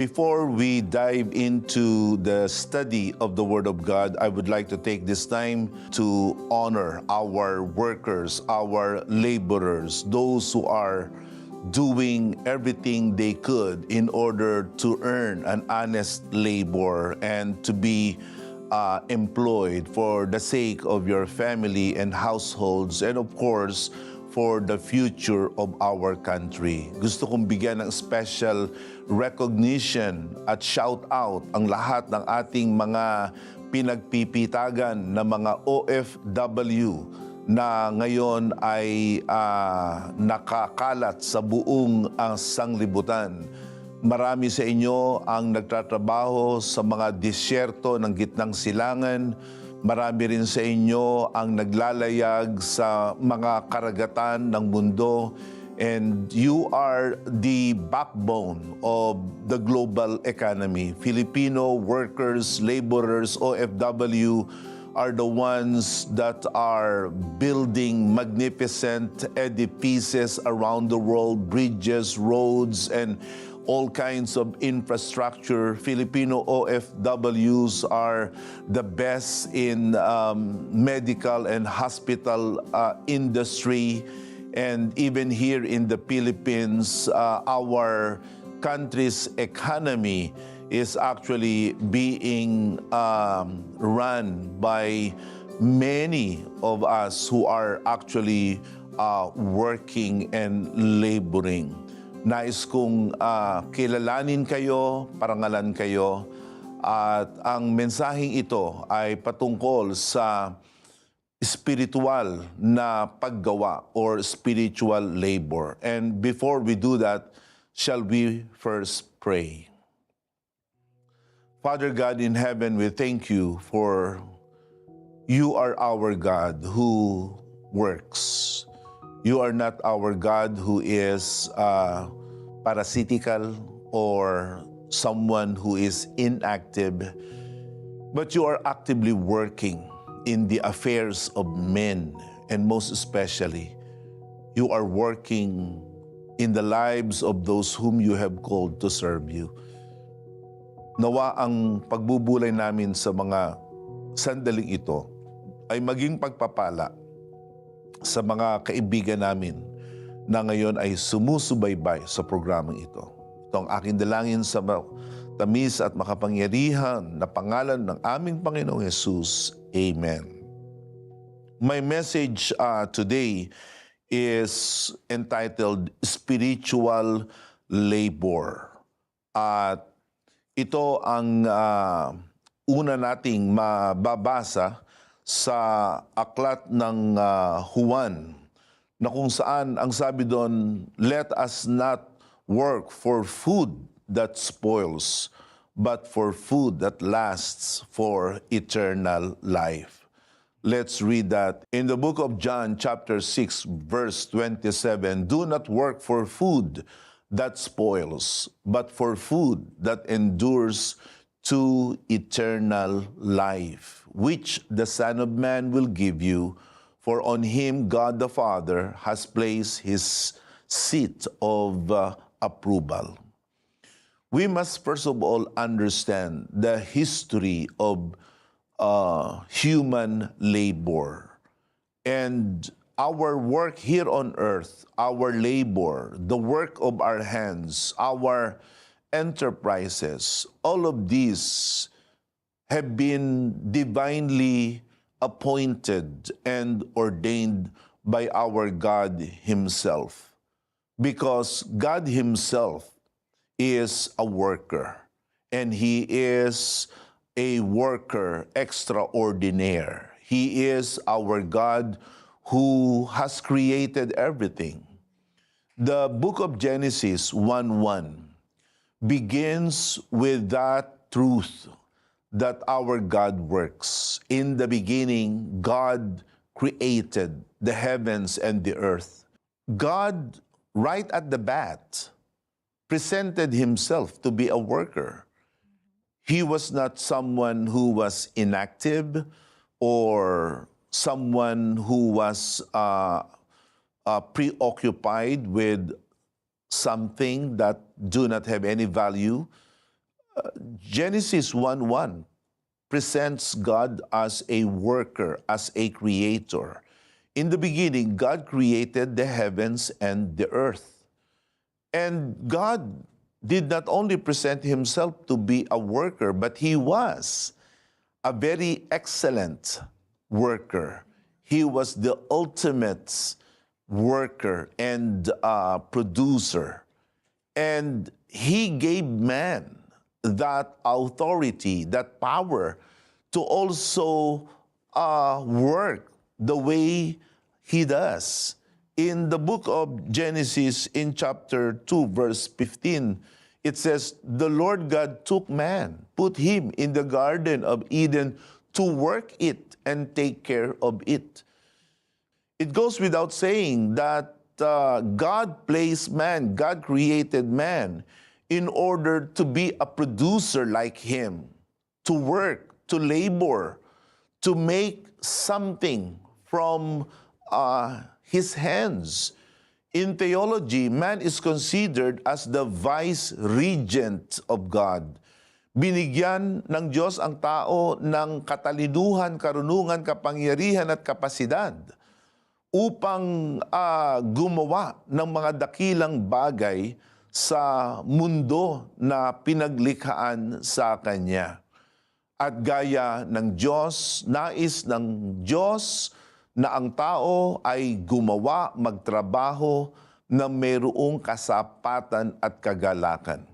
Before we dive into the study of the Word of God, I would like to take this time to honor our workers, our laborers, those who are doing everything they could in order to earn an honest labor and to be employed for the sake of your family and households, and of course, for the future of our country. Gusto kong bigyan ng special recognition at shout out ang lahat ng ating mga pinagpipitagan na mga OFW na ngayon ay nakakalat sa buong sanglibutan. Marami sa inyo ang nagtatrabaho sa mga disyerto ng gitnang silangan. Marami rin sa inyo ang naglalayag sa mga karagatan ng mundo, and you are the backbone of the global economy. Filipino workers, laborers, OFW are the ones that are building magnificent edifices around the world, bridges, roads, and all kinds of infrastructure. Filipino OFWs are the best in medical and hospital industry. And even here in the Philippines, our country's economy is actually being run by many of us who are actually working and laboring. Nais kong kilalanin kayo, parangalan kayo, at ang mensaheng ito ay patungkol sa spiritual na paggawa or spiritual labor. And before we do that, shall we first pray? Father God in heaven, we thank you for you are our God who works. You are not our God who is parasitical or someone who is inactive, but you are actively working in the affairs of men, and most especially, you are working in the lives of those whom you have called to serve you. Nawa ang pagbubulay namin sa mga sandaling ito ay maging pagpapala sa mga kaibigan namin na ngayon ay sumusubaybay sa programang ito. Ito ang aking dalangin sa tamis at makapangyarihan na pangalan ng aming Panginoong Hesus. Amen. My message today is entitled Spiritual Labor. At ito ang una nating mababasa sa aklat ng Juan, na kung saan ang sabi doon, let us not work for food that spoils, but for food that lasts for eternal life. Let's read that in the book of John chapter 6 verse 27. Do not work for food that spoils, but for food that endures to eternal life, which the Son of Man will give you, for on him God the Father has placed his seat of approval. We must first of all understand the history of human labor. And our work here on earth, our labor, the work of our hands, our enterprises, all of these have been divinely appointed and ordained by our God Himself. Because God Himself is a worker, and He is a worker extraordinaire. He is our God who has created everything. The book of Genesis 1:1 begins with that truth that our God works. In the beginning, God created the heavens and the earth. God, right at the bat, presented himself to be a worker. He was not someone who was inactive or someone who was preoccupied with something that do not have any value. Genesis 1:1 presents God as a worker, as a creator. In the beginning, God created the heavens and the earth. And God did not only present himself to be a worker, but he was a very excellent worker. He was the ultimate worker and producer. And he gave man that authority, that power to also work the way he does. In the book of Genesis, in chapter 2, verse 15, it says, "The Lord God took man, put him in the Garden of Eden to work it and take care of it." It goes without saying that God placed man, God created man in order to be a producer like him, to work, to labor, to make something from his hands. In theology, man is considered as the vice-regent of God. Binigyan ng Diyos ang tao ng katalinuhan, karunungan, kapangyarihan at kapasidad upang gumawa ng mga dakilang bagay sa mundo na pinaglikhaan sa Kanya. At gaya ng Diyos, nais ng Diyos na ang tao ay gumawa, magtrabaho na mayroong kasapatan at kagalakan.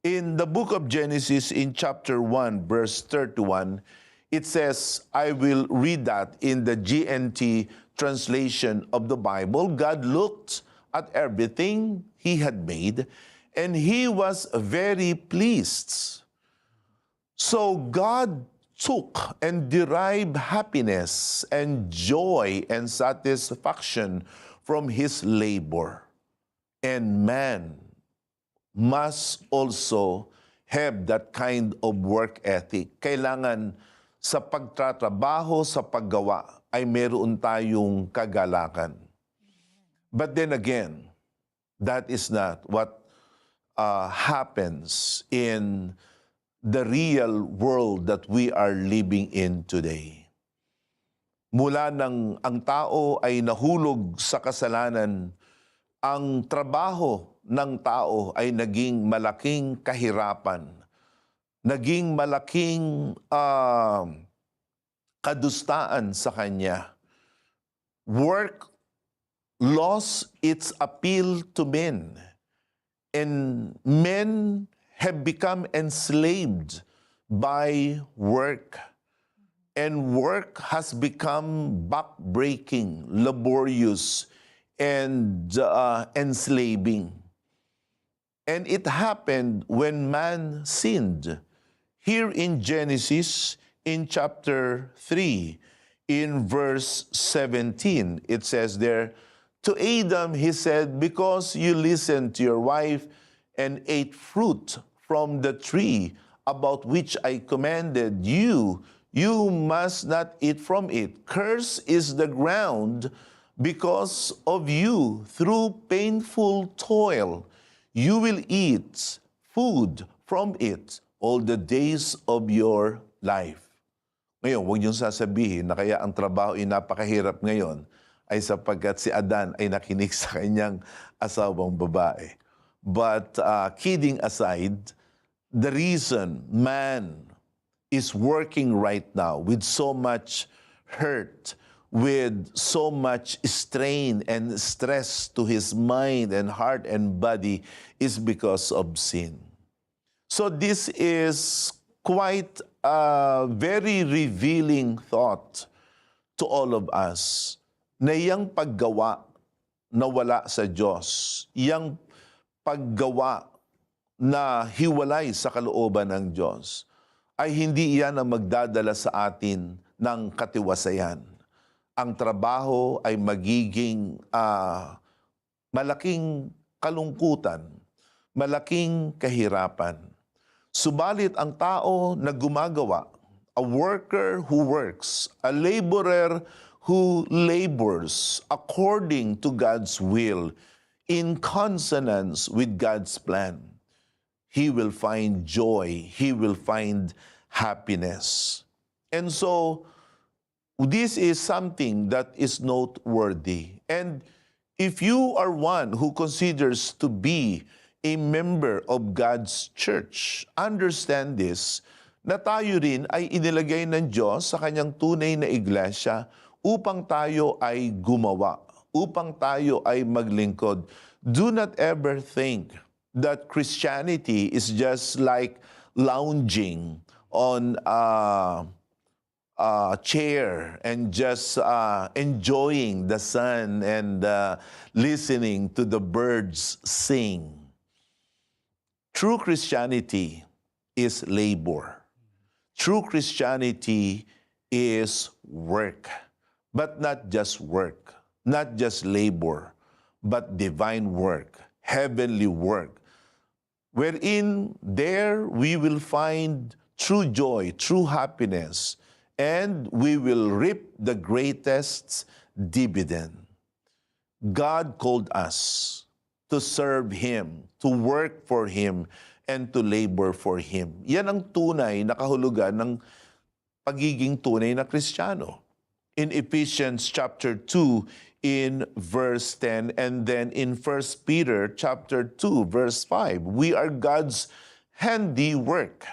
In the book of Genesis, in chapter 1, verse 31, it says, I will read that in the GNT translation of the Bible. God looked at everything he had made, and he was very pleased. So God took and derived happiness and joy and satisfaction from his labor. And man must also have that kind of work ethic. Kailangan sa pagtatrabaho, sa paggawa, ay meron tayong kagalakan. But then again, that is not what happens in the real world that we are living in today. Mula nang ang tao ay nahulog sa kasalanan, ang trabaho ng tao ay naging malaking kahirapan, naging malaking kadustaan sa kanya. Work lost its appeal to men, and men have become enslaved by work. And work has become backbreaking, laborious, and enslaving. And it happened when man sinned. Here in Genesis, in chapter 3, in verse 17, it says there, to Adam he said, because you listened to your wife and ate fruit from the tree about which I commanded you, you must not eat from it. Cursed is the ground because of you. Through painful toil, you will eat food from it all the days of your life. Ngayon, huwag niyong sasabihin na kaya ang trabaho ay napakahirap ngayon ay sapagkat si Adan ay nakinig sa kanyang asawang babae. But kidding aside, the reason man is working right now with so much hurt, with so much strain and stress to his mind and heart and body is because of sin. So this is quite a very revealing thought to all of us na iyang paggawa na wala sa Diyos, iyang paggawa na hiwalay sa kalooban ng Diyos, ay hindi iyan ang magdadala sa atin ng katiwasayan. Ang trabaho ay magiging malaking kalungkutan, malaking kahirapan. Subalit ang tao na gumagawa, a worker who works, a laborer who labors according to God's will, in consonance with God's plan, he will find joy, he will find happiness. And so, this is something that is noteworthy. And if you are one who considers to be a member of God's church, understand this, na tayo rin ay inilagay ng Diyos sa kanyang tunay na iglesia upang tayo ay gumawa, upang tayo ay maglingkod. Do not ever think that Christianity is just like lounging on chair and just enjoying the sun and listening to the birds sing. True Christianity is labor. True Christianity is work, but not just work, not just labor, but divine work, heavenly work, wherein there we will find true joy, true happiness, and we will reap the greatest dividend. God called us to serve Him, to work for Him, and to labor for Him. Yan ang tunay na kahulugan ng pagiging tunay na Kristiyano. In Ephesians chapter 2, in verse 10, and then in 1 Peter chapter 2, verse 5, we are God's handiwork.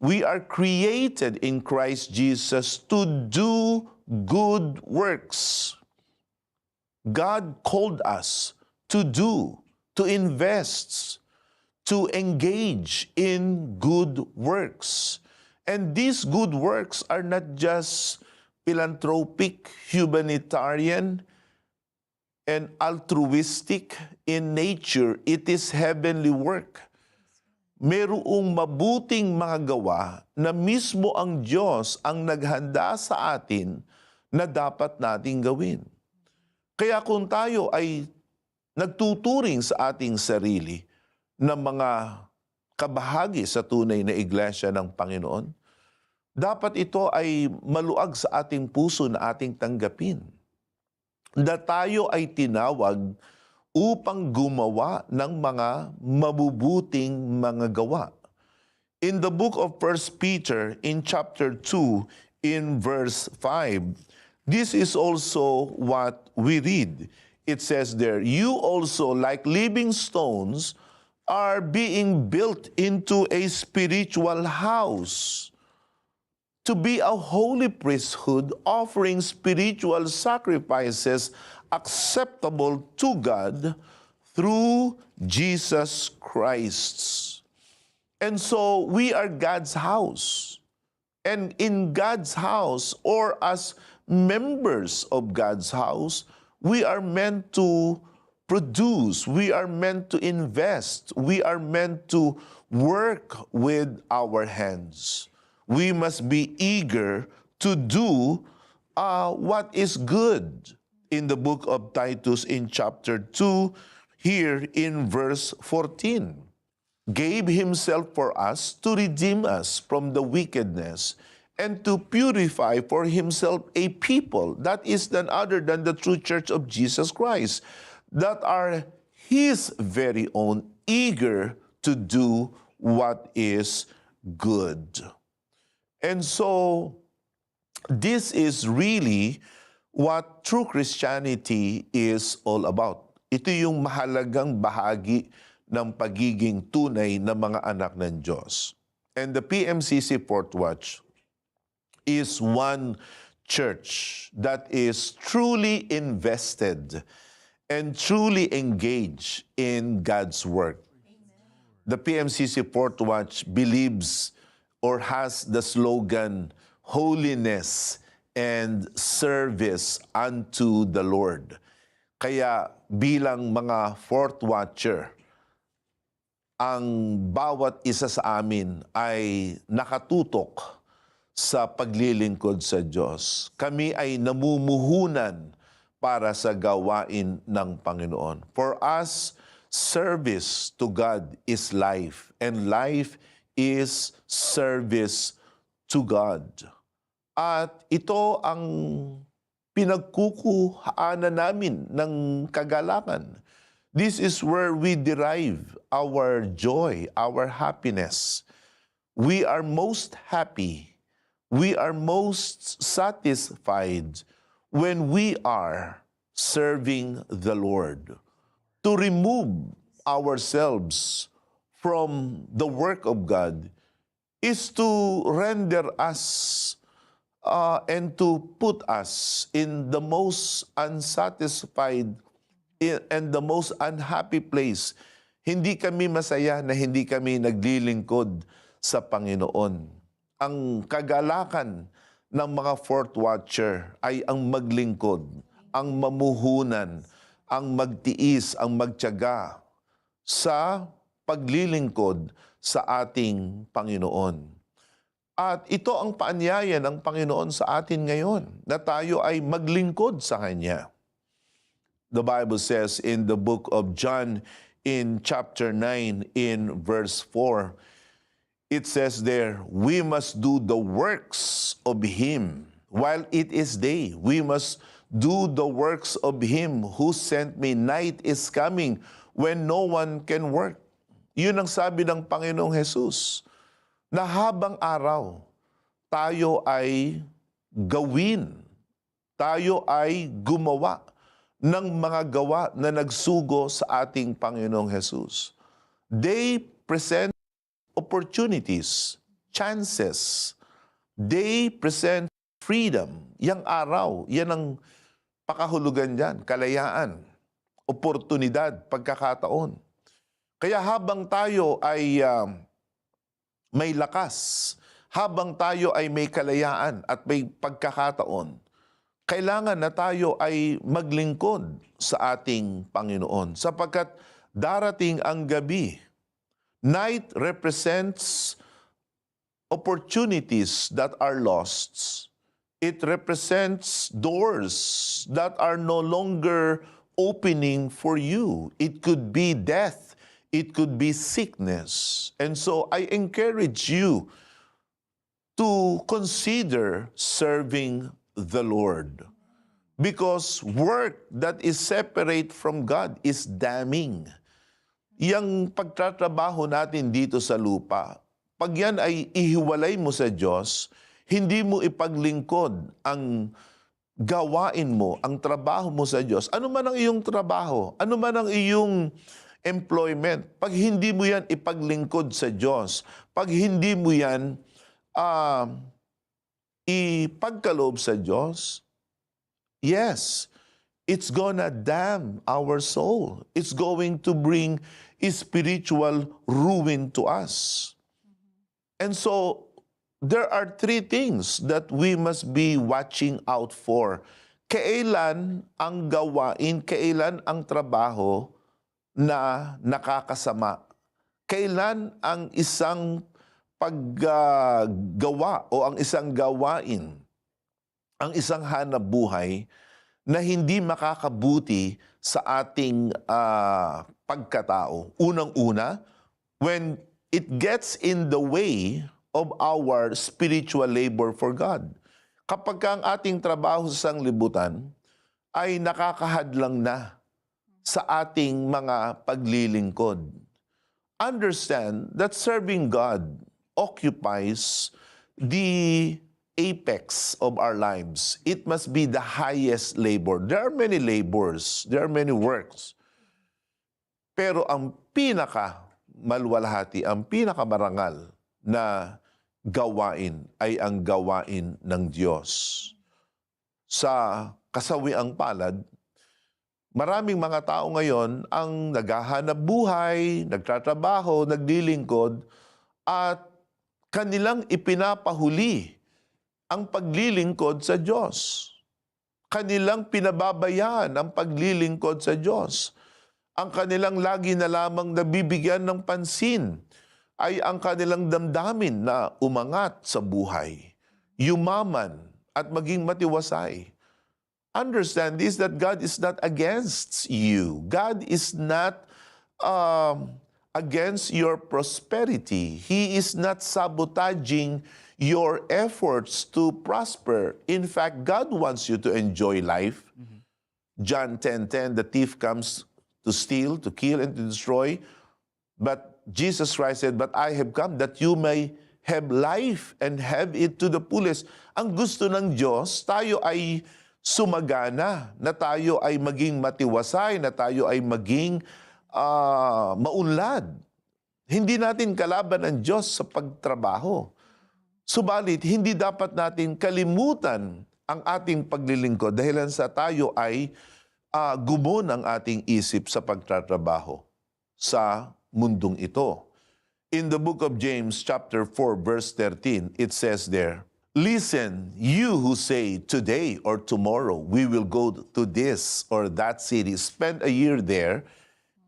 We are created in Christ Jesus to do good works. God called us to do, to invest, to engage in good works. And these good works are not just philanthropic, humanitarian, and altruistic in nature. It is heavenly work. Merong mabuting mga gawa na mismo ang Diyos ang naghanda sa atin na dapat nating gawin. Kaya kung tayo ay nagtuturing sa ating sarili na mga kabahagi sa tunay na iglesia ng Panginoon, dapat ito ay maluag sa ating puso na ating tanggapin. Na tayo ay tinawag upang gumawa ng mga mabubuting mga gawa. In the book of 1 Peter, in chapter 2, in verse 5, this is also what we read. It says there, you also, like living stones, are being built into a spiritual house to be a holy priesthood, offering spiritual sacrifices acceptable to God through Jesus Christ. And so we are God's house. And in God's house, or as members of God's house, we are meant to produce, we are meant to invest, we are meant to work with our hands. We must be eager to do what is good. In the book of Titus in chapter 2, here in verse 14, gave Himself for us to redeem us from the wickedness and to purify for Himself a people that is none other than the true church of Jesus Christ, that are His very own, eager to do what is good. And so, this is really what true Christianity is all about. Ito yung mahalagang bahagi ng pagiging tunay na mga anak ng Diyos. And the PMCC Fourth Watch is one church that is truly invested and truly engaged in God's work. The PMCC Fourth Watch believes or has the slogan, holiness and service unto the Lord. Kaya bilang mga Fourth Watcher, ang bawat isa sa amin ay nakatutok sa paglilingkod sa Diyos. Kami ay namumuhunan para sa gawain ng Panginoon. For us, service to God is life, and life is service to God. At ito ang pinagkukuhaanan namin ng kagalakan This is where we derive our joy, our happiness. We are most happy, we are most satisfied when we are serving the Lord. To remove ourselves from the work of God is to render us and to put us in the most unsatisfied and the most unhappy place. Hindi kami masaya na hindi kami naglilingkod sa Panginoon. Ang kagalakan ng mga fourth watcher ay ang maglingkod, ang mamuhunan, ang magtiis, ang magtiyaga sa paglilingkod sa ating Panginoon. At ito ang paanyaya ng Panginoon sa atin ngayon, na tayo ay maglingkod sa Kanya. The Bible says in the book of John in chapter 9 in verse 4, it says there, we must do the works of Him while it is day. We must do the works of Him who sent me. Night is coming when no one can work. Yun ang sabi ng Panginoong Jesus, na habang araw, tayo ay gawin, tayo ay gumawa ng mga gawa na nagsugo sa ating Panginoong Jesus. They present opportunities, chances. They present freedom. Yang araw, yan ang pakahulugan dyan, kalayaan, oportunidad, pagkakataon. Kaya habang tayo ay may lakas, habang tayo ay may kalayaan at may pagkakataon, kailangan na tayo ay maglingkod sa ating Panginoon sapagkat darating ang gabi. Night represents opportunities that are lost. It represents doors that are no longer opening for you. It could be death. It could be sickness. And so I encourage you to consider serving the Lord. Because work that is separate from God is damning. Yang pagtatrabaho natin dito sa lupa, pag yan ay ihiwalay mo sa Diyos, hindi mo ipaglingkod ang gawain mo, ang trabaho mo sa Diyos. Ano man ang iyong trabaho, ano man ang iyong employment, pag hindi mo yan ipaglingkod sa Diyos, pag hindi mo yan ipagkaloob sa Diyos, yes, it's gonna damn our soul. It's going to bring spiritual ruin to us. And so, there are three things that we must be watching out for. Kailan ang gawain, kailan ang trabaho na nakakasama? Kailan ang isang paggawa o ang isang gawain, ang isang hanap buhay na hindi makakabuti sa ating pagkatao? Unang-una, when it gets in the way of our spiritual labor for God. Kapag ang ating trabaho sa sanglibutan ay nakakahadlang na sa ating mga paglilingkod. Understand that serving God occupies the apex of our lives. It must be the highest labor. There are many labors, there are many works. Pero ang pinakamalwalhati, ang pinakamarangal na gawain ay ang gawain ng Diyos. Sa kasawiang palad, maraming mga tao ngayon ang naghahanap buhay, nagtatrabaho, naglilingkod, at kanilang ipinapahuli ang paglilingkod sa Diyos. Kanilang pinababayaan ang paglilingkod sa Diyos. Ang kanilang lagi na lamang nabibigyan ng pansin ay ang kanilang damdamin na umangat sa buhay, yumaman at maging matiwasay. Understand this, that God is not against you. God is not against your prosperity. He is not sabotaging your efforts to prosper. In fact, God wants you to enjoy life. John 10:10, the thief comes to steal, to kill, and to destroy. But Jesus Christ said, "But I have come that you may have life and have it to the fullest." Ang gusto ng Diyos, tayo ay sumagana, na tayo ay maging matiwasay, na tayo ay maging maunlad. Hindi natin kalaban ang Diyos sa pagtrabaho. Subalit, hindi dapat natin kalimutan ang ating paglilingkod dahilan sa tayo ay gumon ang ating isip sa pagtatrabaho sa mundong ito. In the book of James, chapter 4, verse 13, it says there, "Listen, you who say today or tomorrow we will go to this or that city, spend a year there,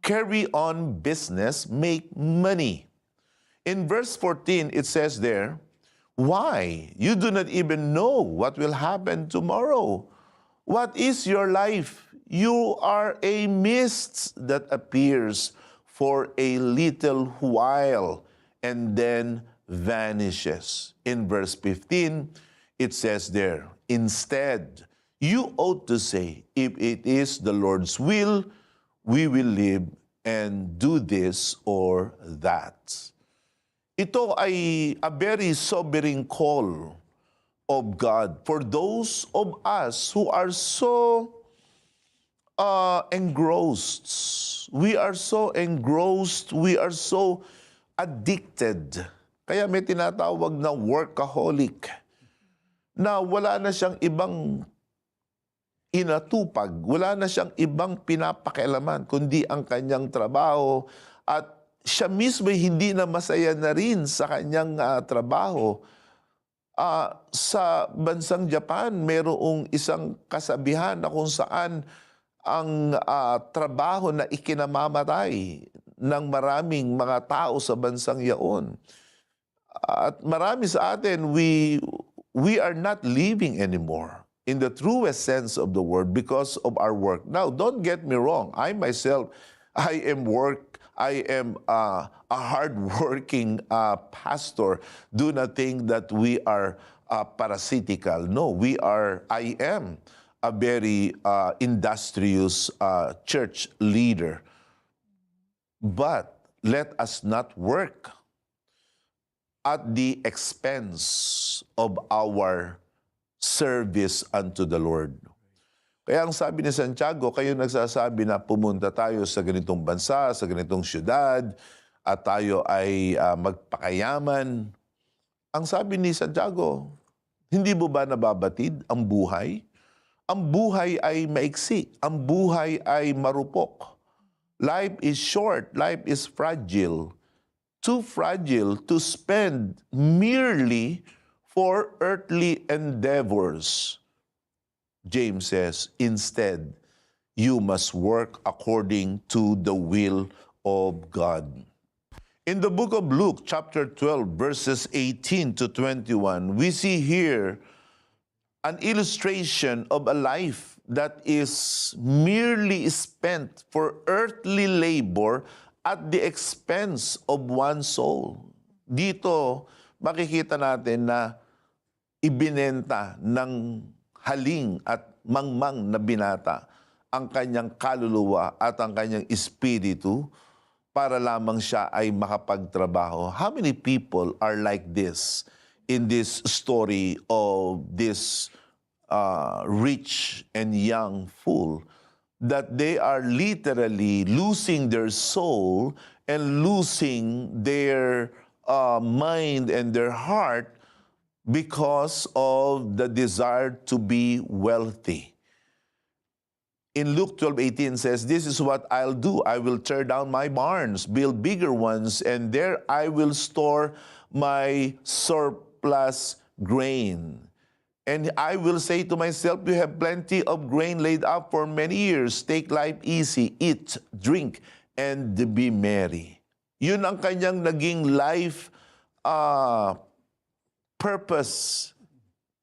carry on business, make money." In verse 14, it says there, "Why? You do not even know what will happen tomorrow. What is your life? You are a mist that appears for a little while and then vanishes." In verse 15, it says there, "Instead, you ought to say, if it is the Lord's will, we will live and do this or that." Ito ay a very sobering call of God for those of us who are so engrossed. We are so engrossed, we are so addicted. Kaya may tinatawag na workaholic, na wala na siyang ibang inatupag, wala na siyang ibang pinapakialaman, kundi ang kanyang trabaho. At siya mismo hindi na masaya na rin sa kanyang trabaho. Sa bansang Japan, mayroong isang kasabihan na kung saan ang trabaho na ikinamamatay ng maraming mga tao sa bansang yaon. At marami sa atin, we are not living anymore in the truest sense of the word because of our work. Now, don't get me wrong. I myself, I am a hard-working pastor. Do not think that we are parasitical. No, I am a very industrious church leader. But let us not work at the expense of our service unto the Lord. Kaya ang sabi ni Santiago, kayo nagsasabi na pumunta tayo sa ganitong bansa, sa ganitong syudad, at tayo ay magpakayaman. Ang sabi ni Santiago, hindi mo ba nababatid ang buhay? Ang buhay ay maiksi, ang buhay ay marupok. Life is short, life is fragile. Too fragile to spend merely for earthly endeavors. James says, instead, you must work according to the will of God. In the book of Luke, chapter 12, verses 18 to 21, we see here an illustration of a life that is merely spent for earthly labor at the expense of one's soul. Dito, makikita natin na ibinenta ng haling at mangmang na binata ang kanyang kaluluwa at ang kanyang espiritu para lamang siya ay makapagtrabaho. How many people are like this in this story of this rich and young fool? That they are literally losing their soul and losing their mind and their heart because of the desire to be wealthy. In Luke 12:18 says, "This is what I'll do. I will tear down my barns, build bigger ones, and there I will store my surplus grain. And I will say to myself, you have plenty of grain laid up for many years. Take life easy, eat, drink, and be merry." Yun ang kanyang naging life purpose.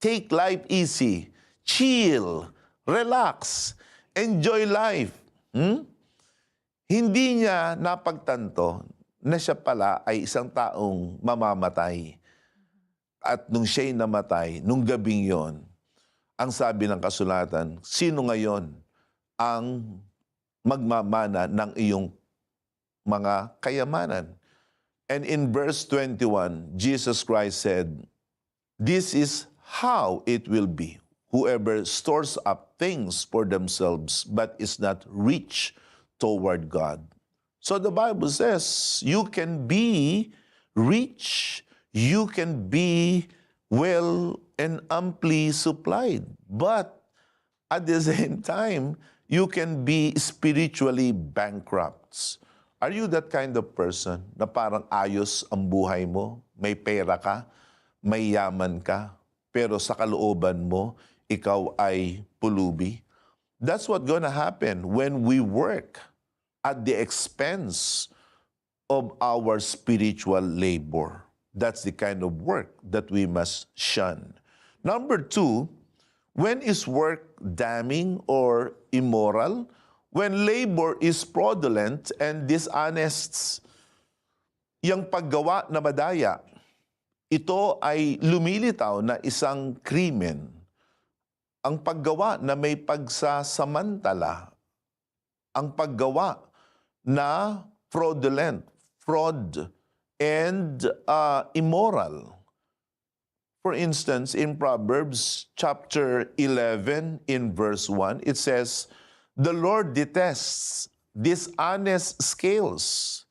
Take life easy, chill, relax, enjoy life. Hindi niya napagtanto na siya pala ay isang taong mamamatay. At nung siya'y namatay, nung gabing yon, ang sabi ng kasulatan, sino ngayon ang magmamana ng iyong mga kayamanan. And in verse 21, Jesus Christ said, "This is how it will be. Whoever stores up things for themselves but is not rich toward God." So the Bible says you can be rich, you can be well and amply supplied, but at the same time, you can be spiritually bankrupt. Are you that kind of person na parang ayos ang buhay mo? May pera ka, may yaman ka, pero sa kalooban mo, ikaw ay pulubi? That's what's gonna happen when we work at the expense of our spiritual labor. That's the kind of work that we must shun. Number two, when is work damning or immoral? When labor is fraudulent and dishonest. Yang paggawa na madaya, ito ay lumilitaw na isang krimen. Ang paggawa na may pagsasamantala, ang paggawa na fraudulent, fraud, and immoral. For instance, in Proverbs chapter 11, in verse 1, it says, "The Lord detests dishonest scales."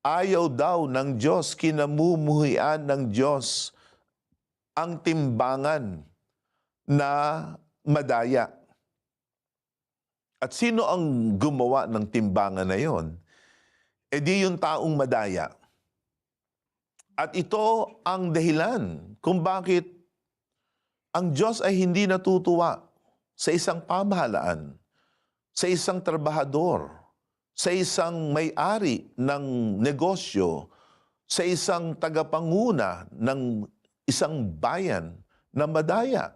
Ayaw daw ng Diyos, kinamumuhian ng Diyos ang timbangan na madaya. At sino ang gumawa ng timbangan na yon? E di yung taong madaya. At ito ang dahilan kung bakit ang Diyos ay hindi natutuwa sa isang pamahalaan, sa isang trabahador, sa isang may-ari ng negosyo, sa isang tagapanguna ng isang bayan na madaya.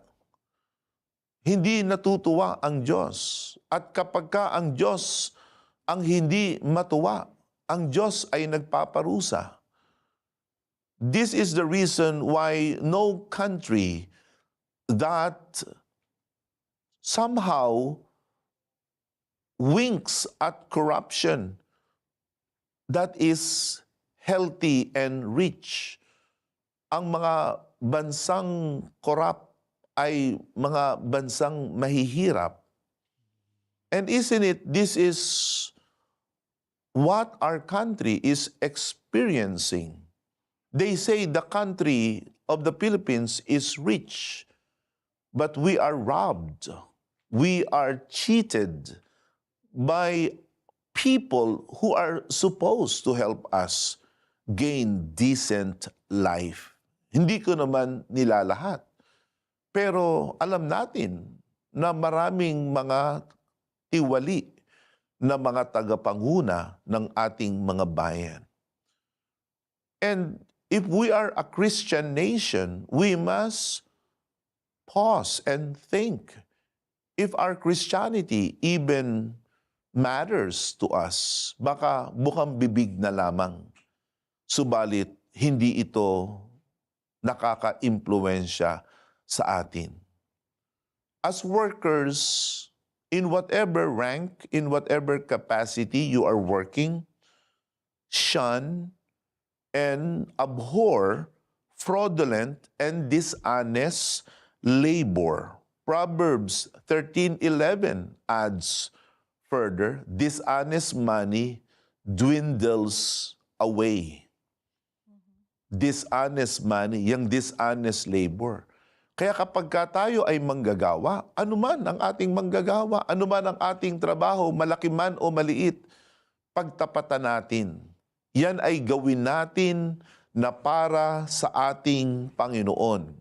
Hindi natutuwa ang Diyos. At kapag ka ang Diyos ang hindi matuwa, ang Diyos ay nagpaparusa. This is the reason why no country that somehow winks at corruption that is healthy and rich. Ang mga bansang korap ay mga bansang mahihirap. And isn't it, this is what our country is experiencing. They say the country of the Philippines is rich, but we are robbed. We are cheated by people who are supposed to help us gain decent life. Hindi ko naman nilalahat. Pero alam natin na maraming mga tiwali na mga tagapanguna ng ating mga bayan. And if we are a Christian nation, we must pause and think if our Christianity even matters to us. Baka bukang bibig na lamang. Subalit, hindi ito nakaka-impluwensya sa atin. As workers, in whatever rank, in whatever capacity you are working, shun and abhor fraudulent and dishonest labor. Proverbs 13:11 adds further, dishonest money dwindles away. Dishonest money, yung dishonest labor. Kaya kapag tayo ay manggagawa, anuman ang ating manggagawa, anuman ang ating trabaho, malaki man o maliit, pagtapatan natin. Yan ay gawin natin na para sa ating Panginoon.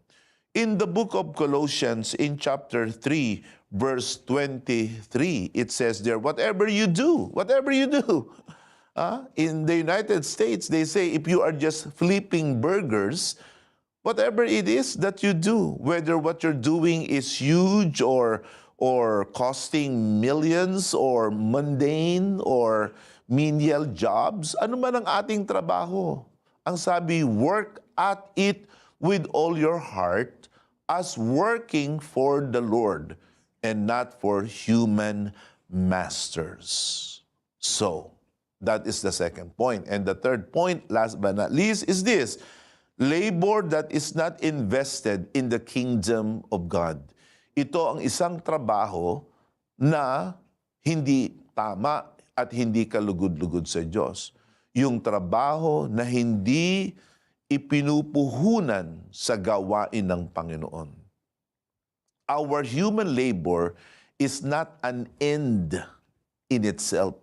In the book of Colossians, in chapter 3, verse 23, it says there, whatever you do, in the United States, they say if you are just flipping burgers, whatever it is that you do, whether what you're doing is huge or costing millions or mundane or menial jobs, ano man ang ating trabaho. Ang sabi, work at it with all your heart as working for the Lord and not for human masters. So, that is the second point. And the third point, last but not least, is this: labor that is not invested in the kingdom of God. Ito ang isang trabaho na hindi tama at hindi kalugod-lugod sa Diyos. Yung trabaho na hindi ipinupuhunan sa gawain ng Panginoon. Our human labor is not an end in itself.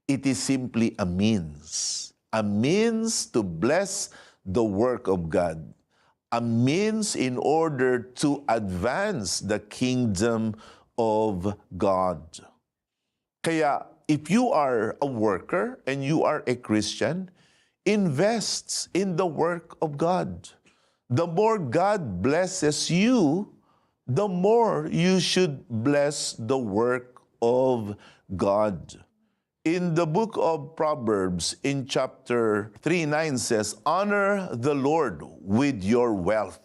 It is simply a means to bless the work of God, a means in order to advance the kingdom of God. Kaya, if you are a worker and you are a Christian, invest in the work of God. The more God blesses you, the more you should bless the work of God. In the book of Proverbs, in chapter 3:9 says, honor the Lord with your wealth,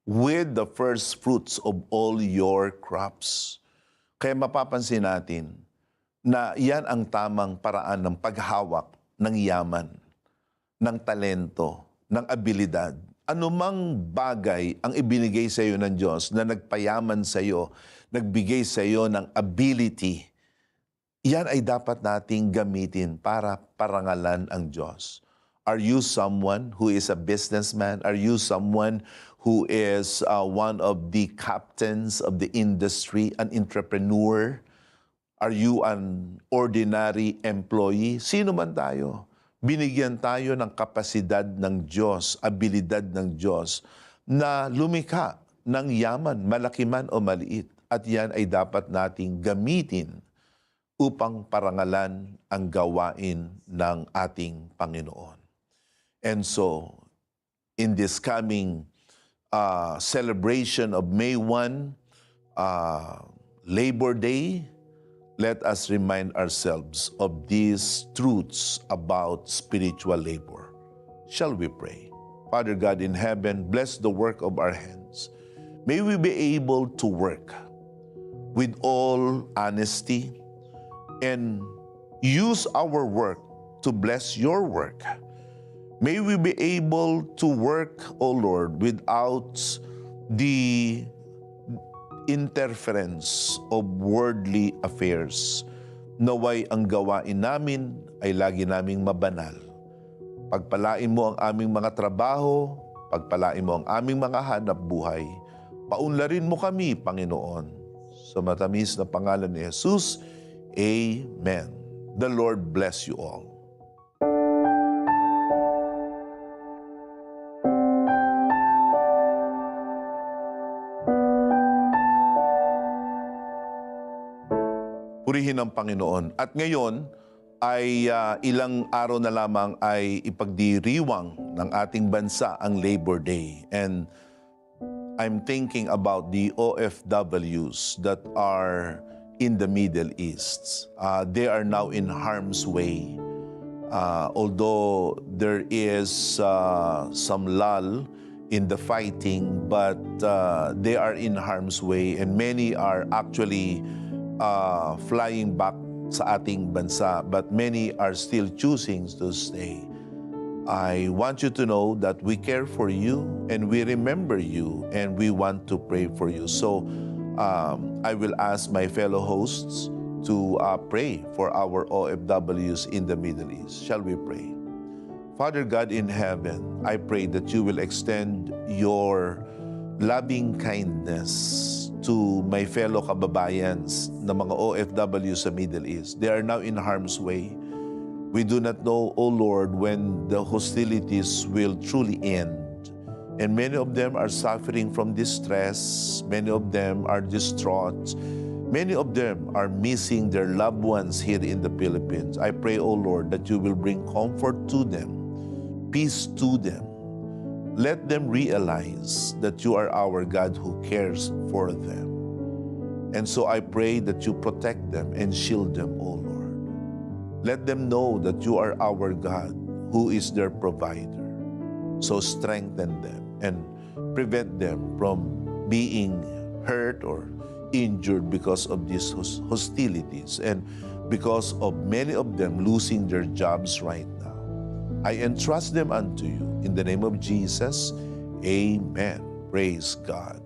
with the first fruits of all your crops. Kaya mapapansin natin na yan ang tamang paraan ng paghawak ng yaman, ng talento, ng abilidad. Anumang bagay ang ibinigay sa iyo ng Diyos na nagpayaman sa iyo, nagbigay sa iyo ng ability, yan ay dapat nating gamitin para parangalan ang Diyos. Are you someone who is a businessman? Are you someone who is one of the captains of the industry, an entrepreneur? Are you an ordinary employee? Sino man tayo? Binigyan tayo ng kapasidad ng Diyos, abilidad ng Diyos na lumikha ng yaman, malaki man o maliit. At yan ay dapat nating gamitin upang parangalan ang gawain ng ating Panginoon. And so, in this coming celebration of May 1, Labor Day, let us remind ourselves of these truths about spiritual labor. Shall we pray? Father God in heaven, bless the work of our hands. May we be able to work with all honesty and use our work to bless your work. May we be able to work, O Lord, without the interference of worldly affairs. Naway ang gawain namin ay lagi naming mabanal. Pagpalain mo ang aming mga trabaho, pagpalain mo ang aming mga hanap buhay. Paunlarin mo kami, Panginoon. Sa matamis na pangalan ni Jesus, Amen. The Lord bless you all. Purihin ang Panginoon. At ngayon ay ilang araw na lamang ay ipagdiriwang ng ating bansa ang Labor Day. And I'm thinking about the OFWs that are in the Middle East. They are now in harm's way. Although there is some lull in the fighting, but they are in harm's way and many are actually flying back sa ating bansa, but many are still choosing to stay. I want you to know that we care for you and we remember you and we want to pray for you. So I will ask my fellow hosts to pray for our OFWs in the Middle East. Shall we pray? Father God in heaven, I pray that you will extend your loving kindness to my fellow kababayans na mga OFW sa Middle East. They are now in harm's way. We do not know, O Lord, when the hostilities will truly end. And many of them are suffering from distress. Many of them are distraught. Many of them are missing their loved ones here in the Philippines. I pray, O Lord, that you will bring comfort to them, peace to them. Let them realize that you are our God who cares for them. And so I pray that you protect them and shield them, O Lord. Let them know that you are our God who is their provider. So strengthen them and prevent them from being hurt or injured because of these hostilities. And because of many of them losing their jobs right now. I entrust them unto you. In the name of Jesus, amen. Praise God.